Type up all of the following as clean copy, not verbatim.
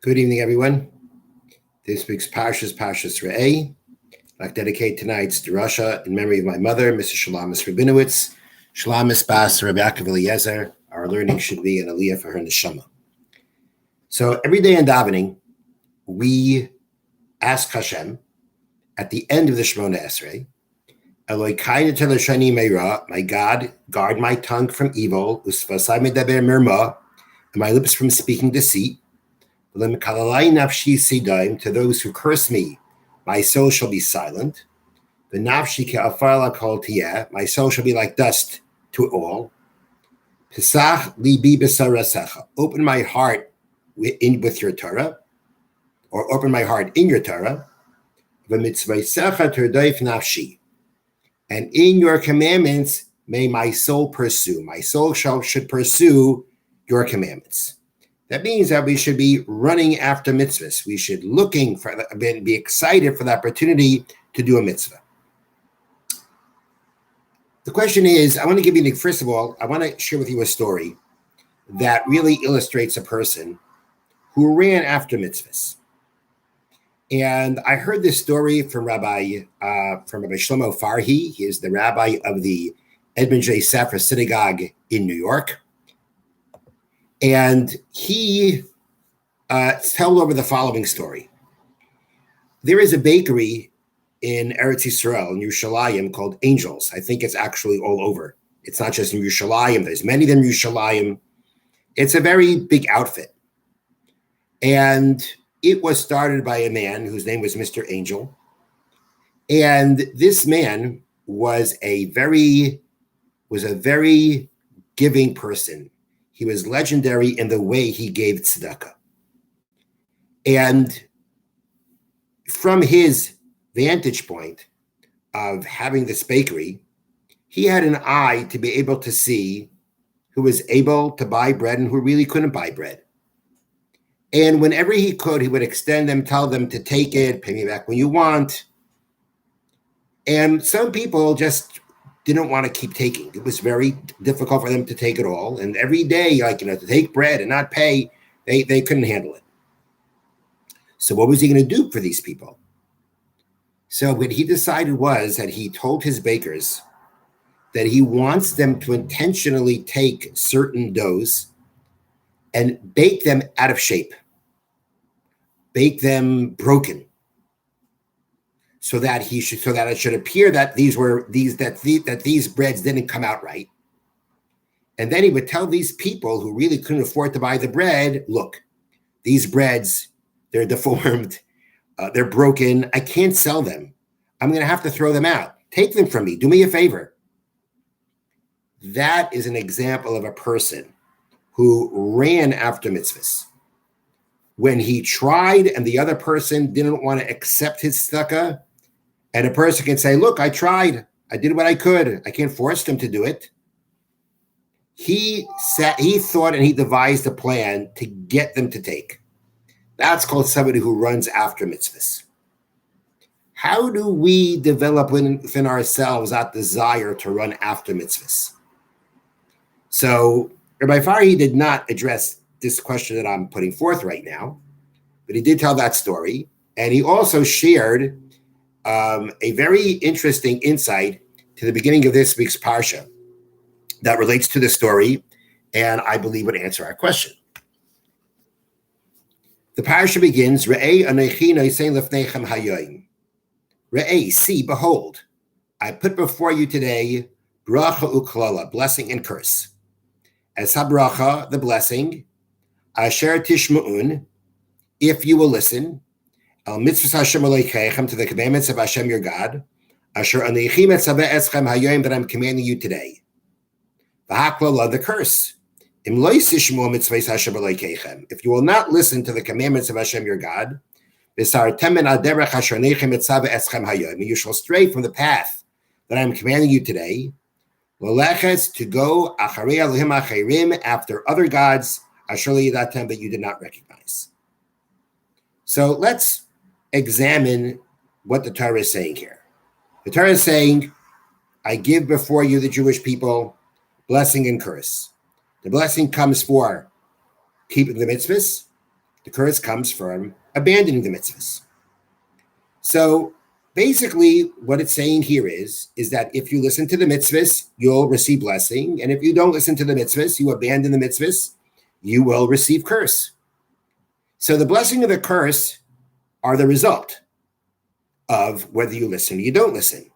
Good evening, everyone. This week's Parshas Re'eh. I'd like to dedicate tonight's Drasha in memory of my mother, Mrs. Shalamis Rabinowitz, Shalamis Bas Rabbi Yaakov Eliezer. Our learning should be an aliyah for her neshama. So every day in davening, we ask Hashem at the end of the Shemona Esrei, Eloi kaina teleshani meira, my God, guard my tongue from evil, usvasai medaber merma, and my lips from speaking deceit. To those who curse me, my soul shall be silent. My soul shall be like dust to all. Open my heart with your Torah, or open my heart in your Torah. And in your commandments may my soul pursue. My soul should pursue your commandments. That means that we should be running after mitzvahs. We should be excited for the opportunity to do a mitzvah. The question is, first of all, I want to share with you a story that really illustrates a person who ran after mitzvahs. And I heard this story from Rabbi Shlomo Farhi. He is the rabbi of the Edmund J. Safra Synagogue in New York. And he told over the following story. There is a bakery in Eretz Yisrael, in Yerushalayim, called Angels. I think it's actually all over. It's not just in Yerushalayim. There's many of them in Yerushalayim. It's a very big outfit. And it was started by a man whose name was Mr. Angel. And this man was a very giving person. He was legendary in the way he gave tzedakah. And from his vantage point of having this bakery, he had an eye to be able to see who was able to buy bread and who really couldn't buy bread. And whenever he could, he would extend them, tell them to take it, pay me back when you want. And some people just didn't want to keep taking. It was very difficult for them to take it all. And every day, to take bread and not pay, they couldn't handle it. So what was he going to do for these people? So what he decided was that he told his bakers that he wants them to intentionally take certain doughs and bake them out of shape, bake them broken, so that it should appear that these breads didn't come out right. And then he would tell these people who really couldn't afford to buy the bread, look, these breads, they're deformed, they're broken, I can't sell them. I'm going to have to throw them out. Take them from me, do me a favor. That is an example of a person who ran after mitzvahs. When he tried and the other person didn't want to accept his tzedakah, and a person can say, look, I tried. I did what I could. I can't force them to do it. He thought and he devised a plan to get them to take. That's called somebody who runs after mitzvahs. How do we develop within ourselves that desire to run after mitzvahs? So Rabbi Farhi did not address this question that I'm putting forth right now, but he did tell that story. And he also shared a very interesting insight to the beginning of this week's Parsha that relates to the story, and I believe would answer our question. The Parsha begins, Re'ei anochi nosein lefneichem hayoim. Re'ei, see, behold, I put before you today bracha uklala, blessing and curse. As habracha, the blessing, asher tishma'un, if you will listen, al mitzvahs Hashem aleichem, to the commandments of Hashem your God, asher anichi metzaveh eschem hayoim, that I'm commanding you today. V'haklala, the curse. Im lo yishmu mitzvahs Hashem aleichem, if you will not listen to the commandments of Hashem your God, v'sartem min al derech asher anichi metzaveh eschem hayoim, you shall stray from the path that I am commanding you today. L'lechetz, to go acharei Elohim acherim, after other gods, asher lo yadatem, that you did not recognize. So let's examine what the Torah is saying here. The Torah is saying, I give before you, the Jewish people, blessing and curse. The blessing comes for keeping the mitzvahs, The curse comes from abandoning the mitzvahs. So basically, what it's saying here is that if you listen to the mitzvahs, you'll receive blessing. And if you don't listen to the mitzvahs, you abandon the mitzvahs, you will receive curse. So the blessing and the curse are the result of whether you listen or you don't listen.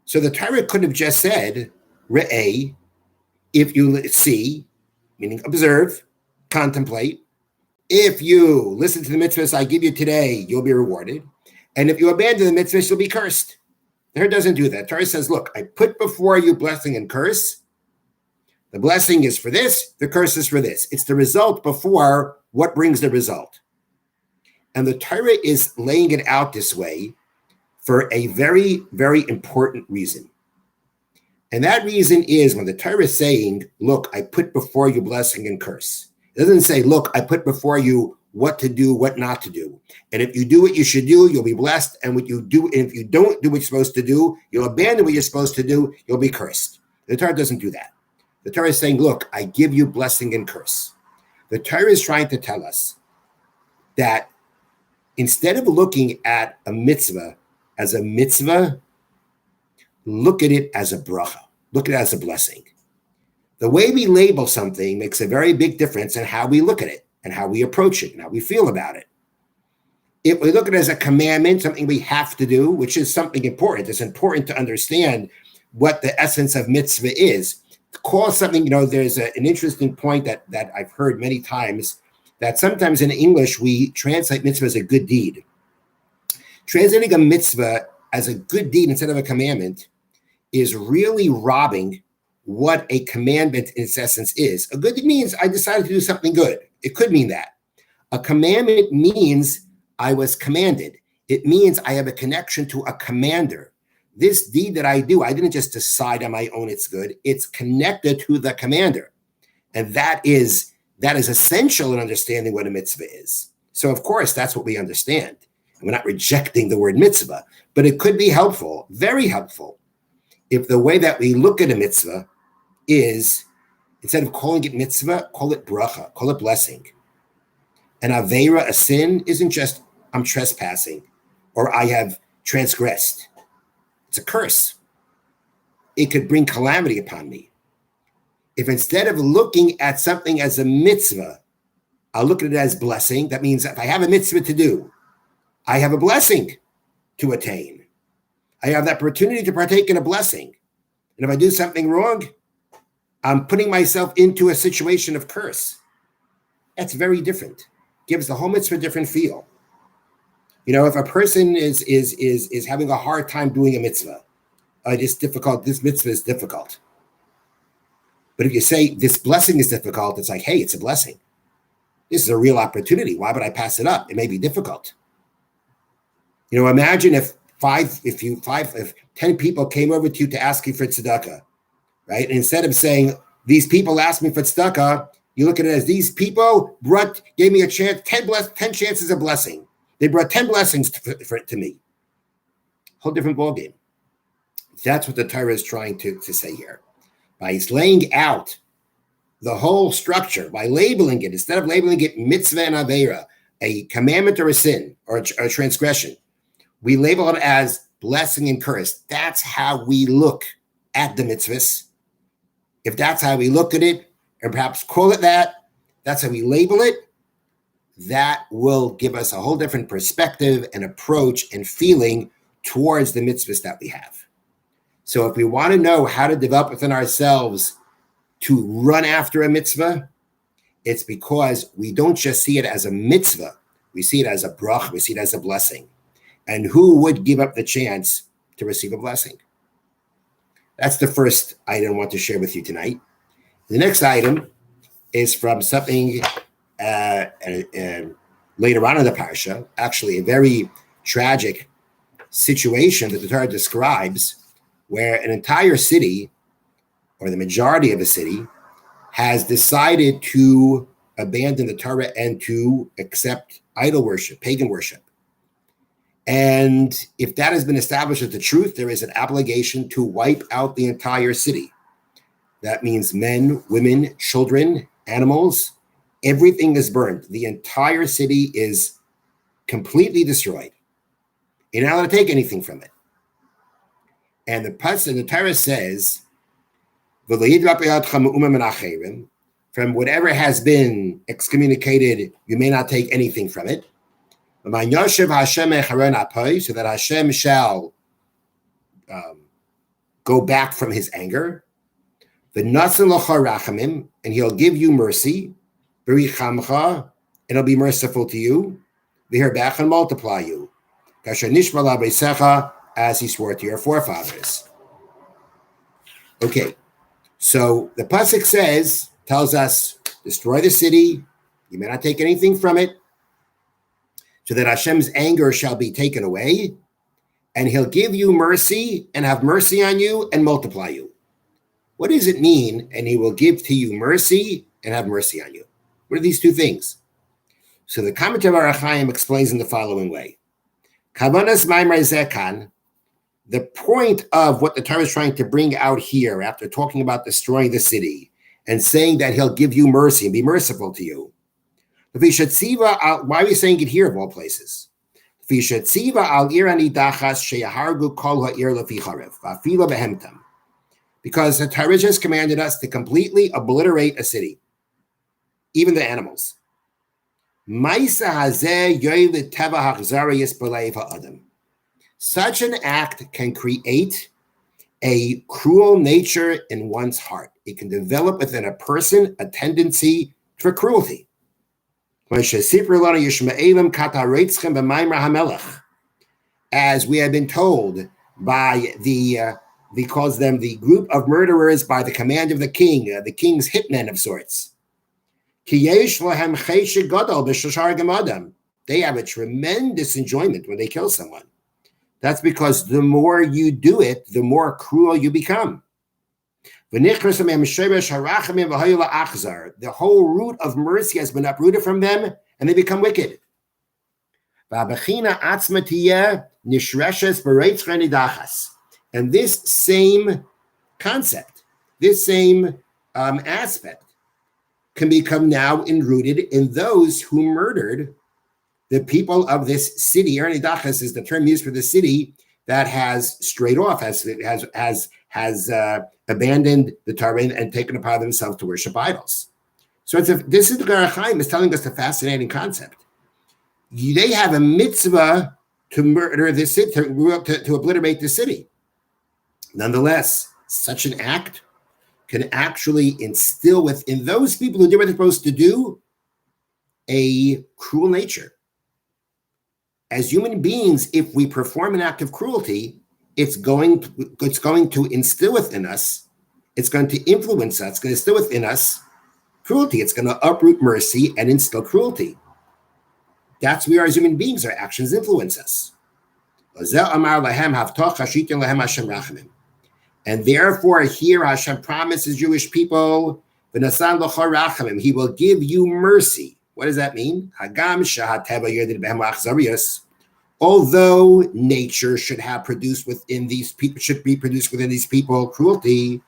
So the Torah could have just said, Re'eh, if you see, meaning observe, contemplate. If you listen to the mitzvahs I give you today, you'll be rewarded. And if you abandon the mitzvahs, you'll be cursed. The Torah doesn't do that. The Torah says, look, I put before you blessing and curse. The blessing is for this, the curse is for this. It's the result before what brings the result. And the Torah is laying it out this way for a very, very important reason. And that reason is when the Torah is saying, look, I put before you blessing and curse. It doesn't say, look, I put before you what to do, what not to do. And if you do what you should do, you'll be blessed. And what you do, and if you don't do what you're supposed to do, you'll abandon what you're supposed to do, you'll be cursed. The Torah doesn't do that. The Torah is saying, look, I give you blessing and curse. The Torah is trying to tell us that instead of looking at a mitzvah as a mitzvah, look at it as a bracha. Look at it as a blessing. The way we label something makes a very big difference in how we look at it and how we approach it and how we feel about it. If we look at it as a commandment, something we have to do, which is something important, it's important to understand what the essence of mitzvah is. Call something, there's an interesting point that I've heard many times, that sometimes in English we translate mitzvah as a good deed. Translating a mitzvah as a good deed instead of a commandment is really robbing what a commandment in its essence is. A good deed means I decided to do something good. It could mean that. A commandment means I was commanded. It means I have a connection to a commander. This deed that I do, I didn't just decide on my own it's good. It's connected to the commander. And that is essential in understanding what a mitzvah is. So of course, that's what we understand. And we're not rejecting the word mitzvah, but it could be helpful, very helpful, if the way that we look at a mitzvah is, instead of calling it mitzvah, call it bracha, call it blessing. An aveira, a sin, isn't just I'm trespassing or I have transgressed. It's a curse. It could bring calamity upon me. If instead of looking at something as a mitzvah, I'll look at it as blessing, that means if I have a mitzvah to do, I have a blessing to attain. I have the opportunity to partake in a blessing. And if I do something wrong, I'm putting myself into a situation of curse. That's very different. Gives the whole mitzvah a different feel. If a person is having a hard time doing a mitzvah, it's difficult. This mitzvah is difficult. But if you say this blessing is difficult, it's like, hey, it's a blessing. This is a real opportunity. Why would I pass it up? It may be difficult. Imagine if 10 people came over to you to ask you for tzedakah, right? And instead of saying, these people asked me for tzedakah, you look at it as these people gave me a chance, 10 chances of blessing. They brought 10 blessings to me. Whole different ballgame. That's what the Torah is trying to say here. By laying out the whole structure, by labeling it, instead of labeling it mitzvah and aveira, a commandment or a sin or a transgression, we label it as blessing and curse. That's how we look at the mitzvahs. If that's how we look at it, or perhaps call it that, that's how we label it, that will give us a whole different perspective and approach and feeling towards the mitzvahs that we have. So if we want to know how to develop within ourselves to run after a mitzvah, it's because we don't just see it as a mitzvah. We see it as a brach. We see it as a blessing. And who would give up the chance to receive a blessing? That's the first item I want to share with you tonight. The next item is from something later on in the parsha, actually a very tragic situation that the Torah describes, where an entire city, or the majority of a city, has decided to abandon the Torah and to accept idol worship, pagan worship. And if that has been established as the truth, there is an obligation to wipe out the entire city. That means men, women, children, animals, everything is burned. The entire city is completely destroyed. You're not allowed to take anything from it. And the Torah says, from whatever has been excommunicated, you may not take anything from it. So that Hashem shall go back from his anger. And he'll give you mercy. And he'll be merciful to you. And multiply you. As he swore to your forefathers. Okay. So the pasuk tells us, destroy the city. You may not take anything from it. So that Hashem's anger shall be taken away. And he'll give you mercy and have mercy on you and multiply you. What does it mean? And he will give to you mercy and have mercy on you. What are these two things? So the commentary of Ar HaChaim explains in the following way. Kavanas Maimar Zekan, the point of what the Torah is trying to bring out here after talking about destroying the city and saying that he'll give you mercy and be merciful to you. Why are we saying it here of all places? Because the Torah has commanded us to completely obliterate a city, even the animals. Such an act can create a cruel nature in one's heart. It can develop within a person a tendency for cruelty. As we have been told by he calls them the group of murderers by the command of the king's hitmen of sorts. They have a tremendous enjoyment when they kill someone. That's because the more you do it, the more cruel you become. The whole root of mercy has been uprooted from them, and they become wicked. And this same concept, this same aspect, can become now enrooted in those who murdered the people of this city. Ernidachas is the term used for the city that has strayed off, has abandoned the Torah and taken upon themselves to worship idols. So this is the Ar HaChaim is telling us a fascinating concept. They have a mitzvah to murder the city, to obliterate the city. Nonetheless, such an act can actually instill within those people who do what they're supposed to do a cruel nature. As human beings, if we perform an act of cruelty, it's going to instill within us, it's going to influence us, it's going to instill within us cruelty. It's going to uproot mercy and instill cruelty. That's where as human beings, our actions influence us. And therefore, here Hashem promises Jewish people, he will give you mercy. What does that mean? Although nature should have produced within these people, cruelty,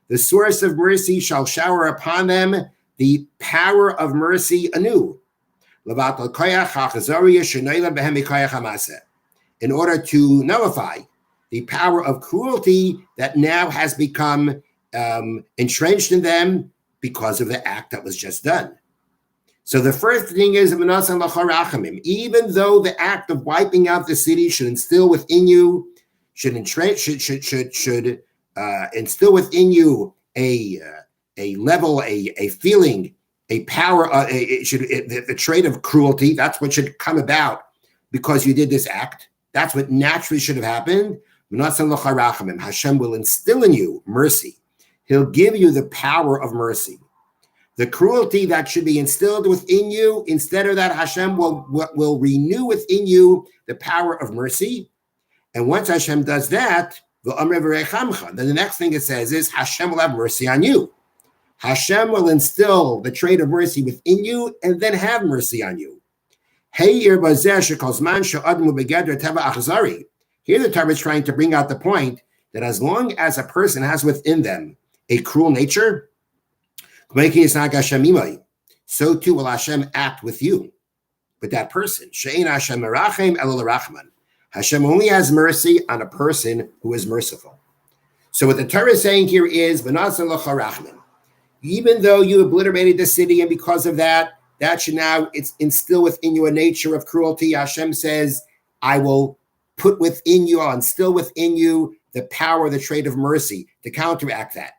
the source of mercy shall shower upon them the power of mercy anew. In order to nullify the power of cruelty that now has become entrenched in them because of the act that was just done. So the first thing is, even though the act of wiping out the city should instill within you, should instill within you a level, a feeling, a power, a trait of cruelty. That's what should come about because you did this act. That's what naturally should have happened. Hashem will instill in you mercy. He'll give you the power of mercy. The cruelty that should be instilled within you, instead of that, Hashem will renew within you the power of mercy. And once Hashem does that, then the next thing it says is Hashem will have mercy on you. Hashem will instill the trait of mercy within you and then have mercy on you. Here the Torah is trying to bring out the point that as long as a person has within them a cruel nature, so too will Hashem act with you, with that person. Hashem only has mercy on a person who is merciful. So what the Torah is saying here is, even though you obliterated the city, and because of that, that should now instill within you a nature of cruelty. Hashem says, I will put within you, I'll instill within you the power, the trait of mercy to counteract that.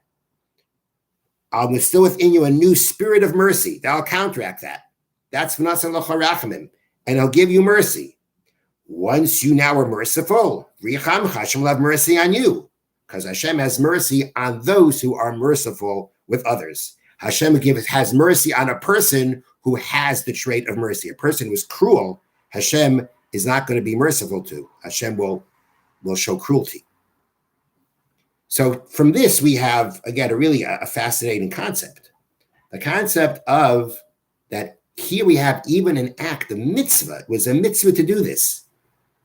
I'll instill within you a new spirit of mercy that'll counteract that. That's v'nasa, and I'll give you mercy. Once you now are merciful, Hashem will have mercy on you, because Hashem has mercy on those who are merciful with others. Hashem has mercy on a person who has the trait of mercy. A person who is cruel, Hashem is not going to be merciful to. Hashem will show cruelty. So from this, we have, again, a fascinating concept. The concept of that here we have even an act, a mitzvah. It was a mitzvah to do this.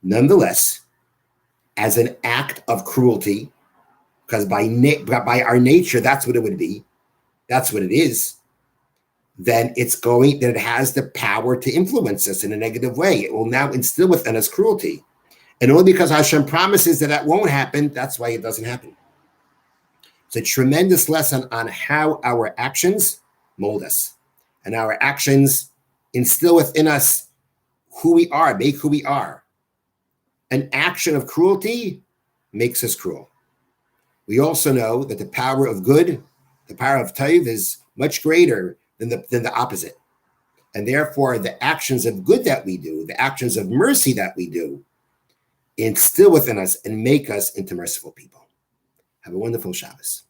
Nonetheless, as an act of cruelty, because by our nature, that's what it would be. That's what it is. Then it has the power to influence us in a negative way. It will now instill within us cruelty. And only because Hashem promises that won't happen, that's why it doesn't happen. It's a tremendous lesson on how our actions mold us. And our actions instill within us who we are, make who we are. An action of cruelty makes us cruel. We also know that the power of good, the power of taiv, is much greater than the opposite. And therefore, the actions of good that we do, the actions of mercy that we do, instill within us and make us into merciful people. Have a wonderful Shabbos.